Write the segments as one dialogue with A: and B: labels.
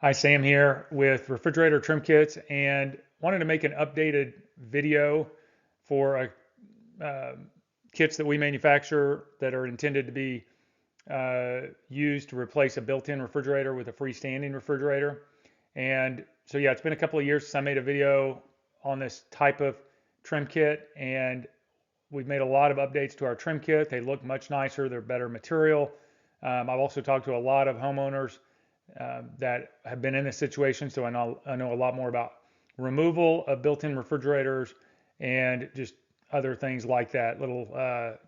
A: Hi, Sam here with refrigerator trim kits and wanted to make an updated video for uh, kits that we manufacture that are intended to be used to replace a built-in refrigerator with a freestanding refrigerator. And so, yeah, it's been a couple of years since I made a video on this type of trim kit, and we've made a lot of updates to our trim kit. They look much nicer, they're better material. I've also talked to a lot of homeowners that have been in this situation, so I know a lot more about removal of built-in refrigerators and just other things like that, little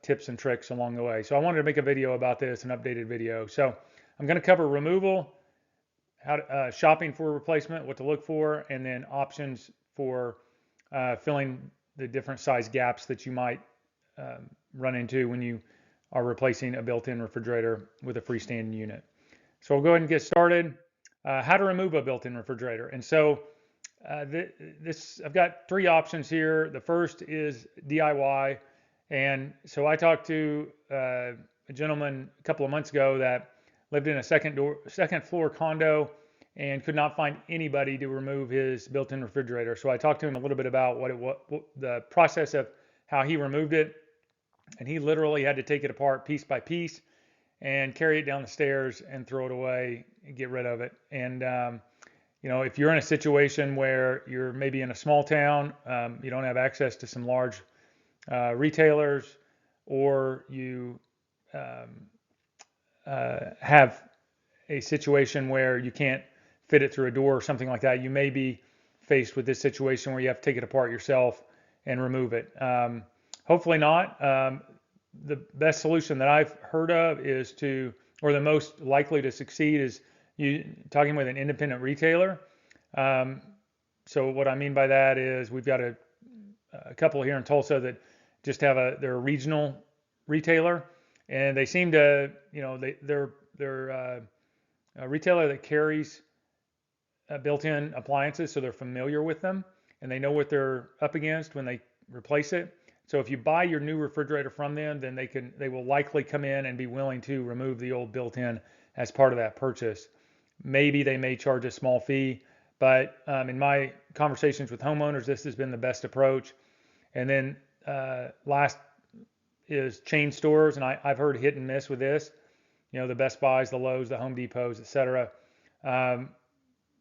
A: tips and tricks along the way. So I wanted to make a video about this, an updated video. So I'm going to cover removal, how to, shopping for a replacement, what to look for, and then options for filling the different size gaps that you might run into when you are replacing a built-in refrigerator with a freestanding unit. So we'll go ahead and get started. How to remove a built-in refrigerator. And so I've got three options here. The first is DIY. And so I talked to a gentleman a couple of months ago that lived in a second floor condo and could not find anybody to remove his built-in refrigerator. So I talked to him a little bit about what the process of how he removed it. And he literally had to take it apart piece by piece and carry it down the stairs and throw it away and get rid of it. And if you're in a situation where you're maybe in a small town, you don't have access to some large retailers, or you um, have a situation where you can't fit it through a door or something like that, you may be faced with this situation where you have to take it apart yourself and remove it. Hopefully not. The best solution that I've heard of is or the most likely to succeed is you talking with an independent retailer. Um, so what I mean by that is we've got a couple here in Tulsa that just they're a regional retailer, and they seem to, they're a retailer that carries built-in appliances, so they're familiar with them and they know what they're up against when they replace it. So if you buy your new refrigerator from them, then they will likely come in and be willing to remove the old built-in as part of that purchase. Maybe they may charge a small fee, but in my conversations with homeowners, this has been the best approach. And then last is chain stores, and I've heard hit and miss with this. The Best Buys, the Lowe's, the Home Depots, etc. Um,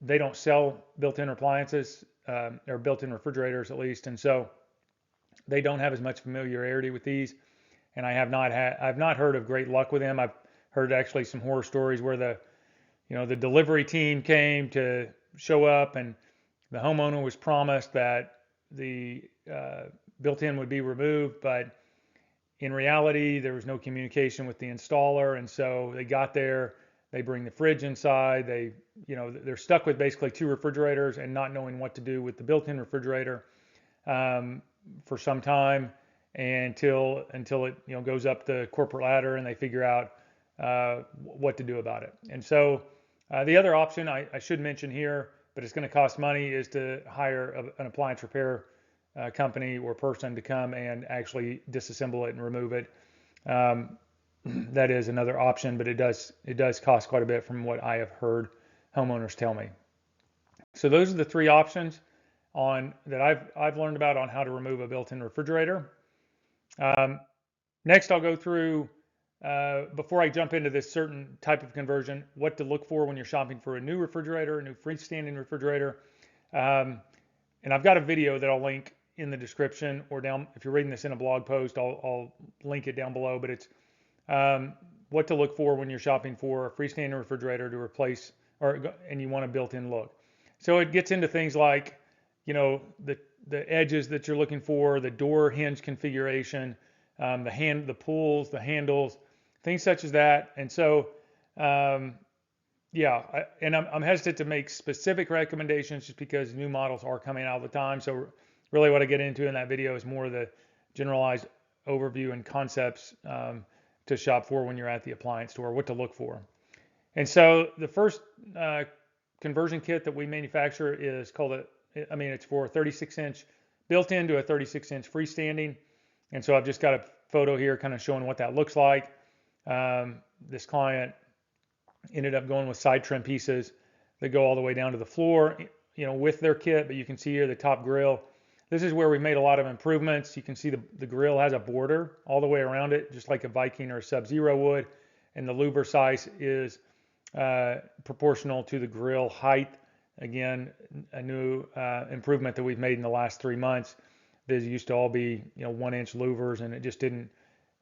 A: they don't sell built-in appliances or built-in refrigerators at least, and so they don't have as much familiarity with these. And I've not heard of great luck with them. I've heard actually some horror stories where the delivery team came to show up and the homeowner was promised that the built-in would be removed, but in reality, there was no communication with the installer, and so they got there. They bring the fridge inside. They're stuck with basically two refrigerators and not knowing what to do with the built-in refrigerator for some time until it goes up the corporate ladder and they figure out what to do about it. And so the other option I should mention here, but it's going to cost money, is to hire an appliance repair company or person to come and actually disassemble it and remove it. Um, that is another option, but it does cost quite a bit from what I have heard homeowners tell me. So those are the three options that I've learned about on how to remove a built-in refrigerator. Um, Next, I'll go through before I jump into this certain type of conversion, what to look for when you're shopping for a new refrigerator, a new freestanding refrigerator. And I've got a video that I'll link in the description, or down if you're reading this in a blog post, I'll link it down below. But it's what to look for when you're shopping for a freestanding refrigerator to replace, and you want a built-in look. So it gets into things like, the edges that you're looking for, the door hinge configuration, the pulls, the handles, things such as that. And so, I'm hesitant to make specific recommendations just because new models are coming out all the time. So really what I get into in that video is more of the generalized overview and concepts to shop for when you're at the appliance store, what to look for. And so the first conversion kit that we manufacture is it's for a 36-inch built into a 36-inch freestanding. And so I've just got a photo here kind of showing what that looks like. This client ended up going with side trim pieces that go all the way down to the floor, with their kit. But you can see here the top grill. This is where we made a lot of improvements. You can see the grill has a border all the way around it, just like a Viking or a Sub-Zero would. And the louver size is proportional to the grill height. Again, a new improvement that we've made in the last 3 months. These used to all be 1-inch louvers, and it just didn't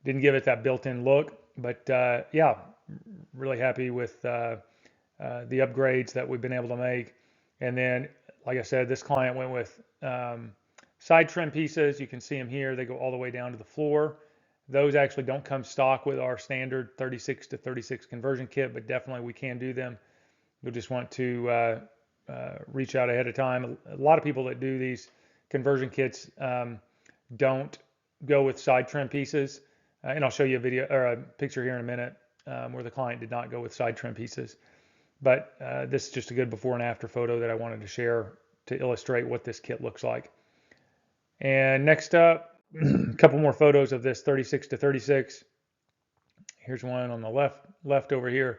A: give it that built-in look. But yeah, really happy with the upgrades that we've been able to make. And then, like I said, this client went with side trim pieces. You can see them here. They go all the way down to the floor. Those actually don't come stock with our standard 36 to 36 conversion kit, but definitely we can do them. You'll just want to reach out ahead of time. A lot of people that do these conversion kits don't go with side trim pieces. And I'll show you a video or a picture here in a minute where the client did not go with side trim pieces. But this is just a good before and after photo that I wanted to share to illustrate what this kit looks like. And next up, a couple more photos of this 36 to 36. Here's one on the left over here.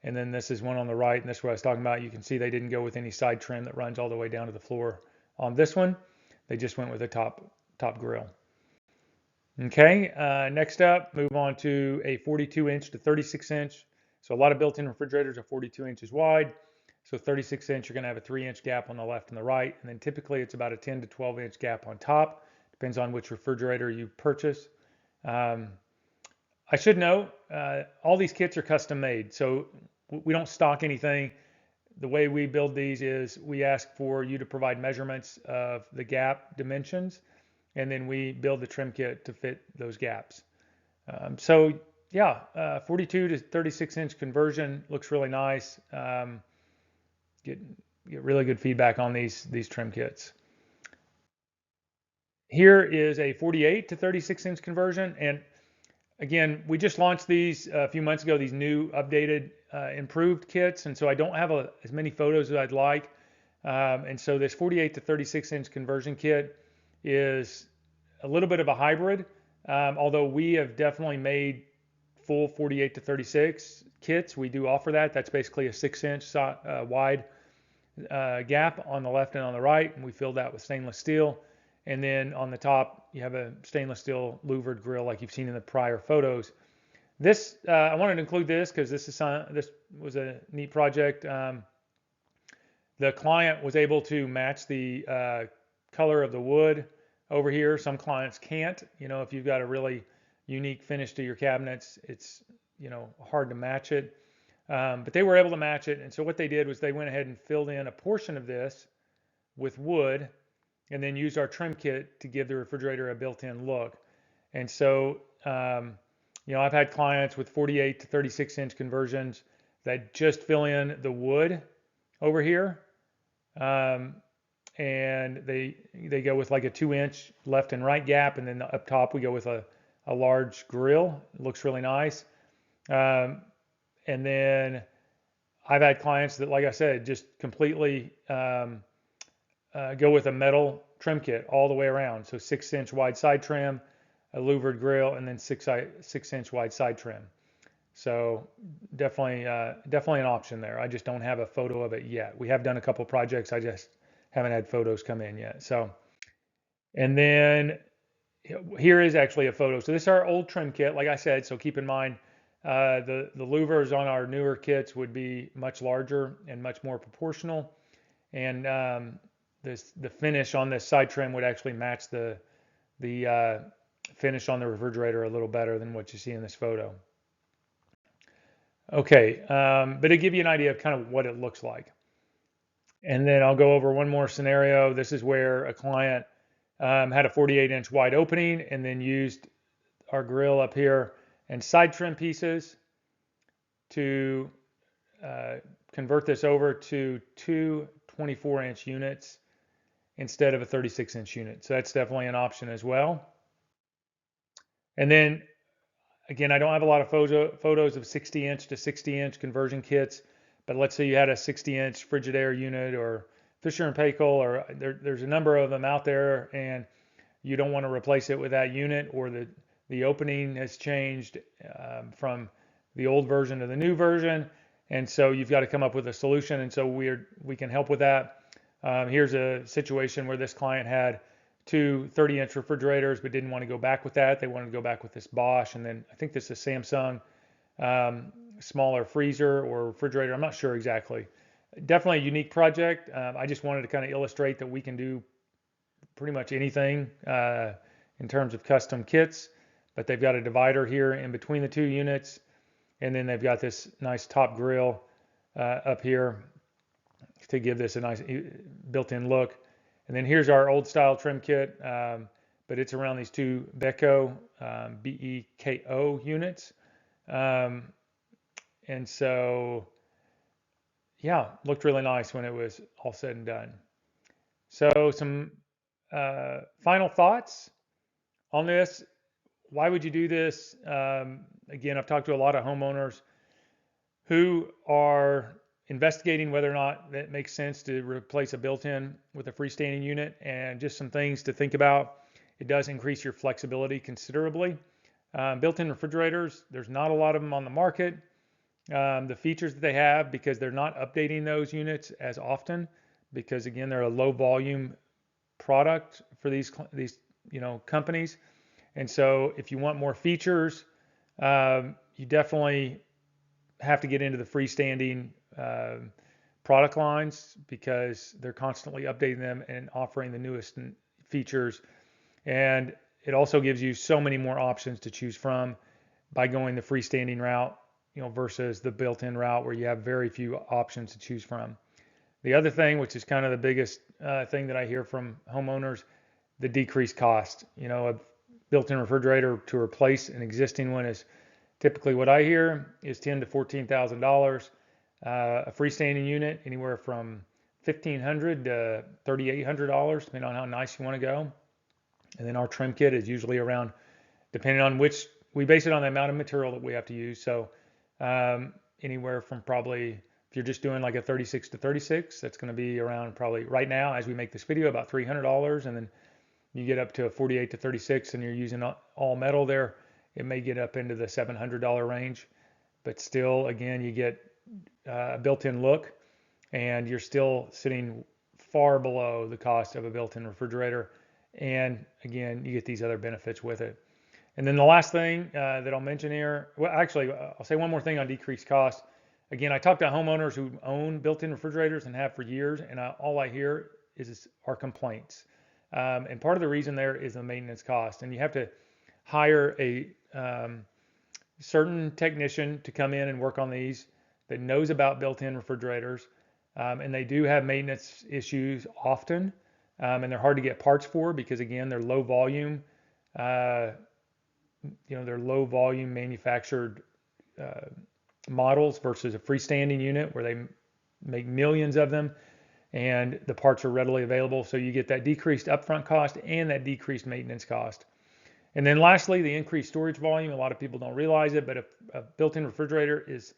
A: And then this is one on the right, and this is what I was talking about. You can see they didn't go with any side trim that runs all the way down to the floor on this one. They just went with a top grill. Okay, next up, move on to a 42-inch to 36-inch. So a lot of built-in refrigerators are 42 inches wide. So 36-inch, you're going to have a 3-inch gap on the left and the right. And then typically it's about a 10 to 12-inch gap on top. Depends on which refrigerator you purchase. I should note, all these kits are custom made. So we don't stock anything. The way we build these is we ask for you to provide measurements of the gap dimensions, and then we build the trim kit to fit those gaps. So yeah, 42 to 36-inch conversion looks really nice. Get really good feedback on these trim kits. Here is a 48 to 36-inch conversion, and again, we just launched these a few months ago, these new updated improved kits, and so I don't have as many photos as I'd like. And so this 48 to 36-inch conversion kit is a little bit of a hybrid, although we have definitely made full 48 to 36 kits. We do offer that. That's basically a 6-inch wide gap on the left and on the right, and we filled that with stainless steel. And then on the top, you have a stainless steel louvered grill like you've seen in the prior photos. This, I wanted to include this because this was a neat project. The client was able to match the color of the wood over here. Some clients can't. If you've got a really unique finish to your cabinets, it's hard to match it. But they were able to match it. And so what they did was they went ahead and filled in a portion of this with wood, and then used our trim kit to give the refrigerator a built-in look. And so, I've had clients with 48 to 36-inch conversions that just fill in the wood over here, and they go with like a 2-inch left and right gap, and then up top we go with a large grill. It looks really nice. And then I've had clients that, like I said, just completely go with a metal trim kit all the way around. So 6-inch wide side trim, a louvered grill, and then 6-inch wide side trim. So definitely an option there. I just don't have a photo of it yet. We have done a couple projects. I just haven't had photos come in yet. So, and then here is actually a photo. So this is our old trim kit, like I said. So keep in mind, the louvers on our newer kits would be much larger and much more proportional. And the finish on this side trim would actually match the finish on the refrigerator a little better than what you see in this photo. Okay, but to give you an idea of kind of what it looks like. And then I'll go over one more scenario. This is where a client had a 48-inch wide opening and then used our grill up here and side trim pieces to convert this over to two 24-inch units instead of a 36-inch unit. So that's definitely an option as well. And then again, I don't have a lot of photos of 60-inch to 60-inch conversion kits, but let's say you had a 60-inch Frigidaire unit or Fisher & Paykel, or there's a number of them out there, and you don't want to replace it with that unit, or the opening has changed from the old version to the new version, And so you've got to come up with a solution. And so we can help with that. Here's a situation where this client had two 30-inch refrigerators, but didn't want to go back with that. They wanted to go back with this Bosch, and then I think this is Samsung smaller freezer or refrigerator. I'm not sure exactly. Definitely a unique project. I just wanted to kind of illustrate that we can do pretty much anything in terms of custom kits, but they've got a divider here in between the two units, and then they've got this nice top grill up here to give this a nice built-in look. And then here's our old style trim kit, but it's around these two Beko, B-E-K-O units. And so, yeah, looked really nice when it was all said and done. So some final thoughts on this. Why would you do this? Again, I've talked to a lot of homeowners who are investigating whether or not it makes sense to replace a built-in with a freestanding unit, and just some things to think about. It does increase your flexibility considerably. Built-in refrigerators, there's not a lot of them on the market. The features that they have, because they're not updating those units as often, because again, they're a low volume product for these companies. And so if you want more features, you definitely have to get into the freestanding product lines, because they're constantly updating them and offering the newest features. And it also gives you so many more options to choose from by going the freestanding route, versus the built-in route where you have very few options to choose from. The other thing, which is kind of the biggest thing that I hear from homeowners, the decreased cost. A built-in refrigerator to replace an existing one is typically, what I hear, is $10,000 to $14,000. A freestanding unit, anywhere from $1,500 to $3,800, depending on how nice you want to go. And then our trim kit is usually around, depending on which, we base it on the amount of material that we have to use. So anywhere from probably, if you're just doing like a 36 to 36, that's going to be around, probably right now as we make this video, about $300. And then you get up to a 48 to 36 and you're using all metal there, it may get up into the $700 range. But still, again, you get a built-in look, and you're still sitting far below the cost of a built-in refrigerator. And again, you get these other benefits with it. And then the last thing that I'll mention here, well, actually, I'll say one more thing on decreased cost. Again, I talk to homeowners who own built-in refrigerators and have for years, and all I hear are complaints. And part of the reason there is the maintenance cost, and you have to hire a certain technician to come in and work on these that knows about built-in refrigerators, and they do have maintenance issues often, and they're hard to get parts for, because again, they're low volume. They're low volume manufactured models versus a freestanding unit where they make millions of them, and the parts are readily available. So you get that decreased upfront cost and that decreased maintenance cost. And then lastly, the increased storage volume. A lot of people don't realize it, but a built-in refrigerator is,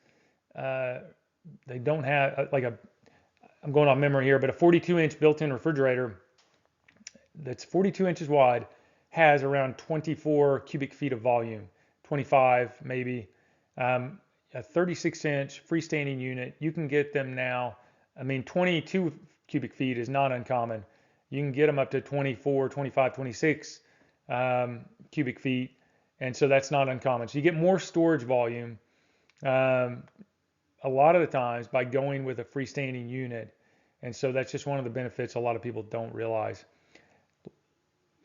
A: they don't have, I'm going off memory here, but a 42-inch built-in refrigerator that's 42 inches wide has around 24 cubic feet of volume, 25 maybe. A 36-inch freestanding unit, you can get them now, 22 cubic feet is not uncommon. You can get them up to 24, 25, 26 cubic feet, and so that's not uncommon. So you get more storage volume a lot of the times by going with a freestanding unit, and so that's just one of the benefits a lot of people don't realize.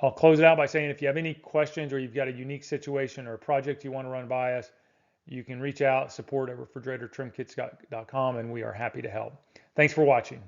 A: I'll close it out by saying, if you have any questions or you've got a unique situation or a project you want to run by us, you can reach out, support@refrigeratortrimkits.com, and we are happy to help. Thanks for watching.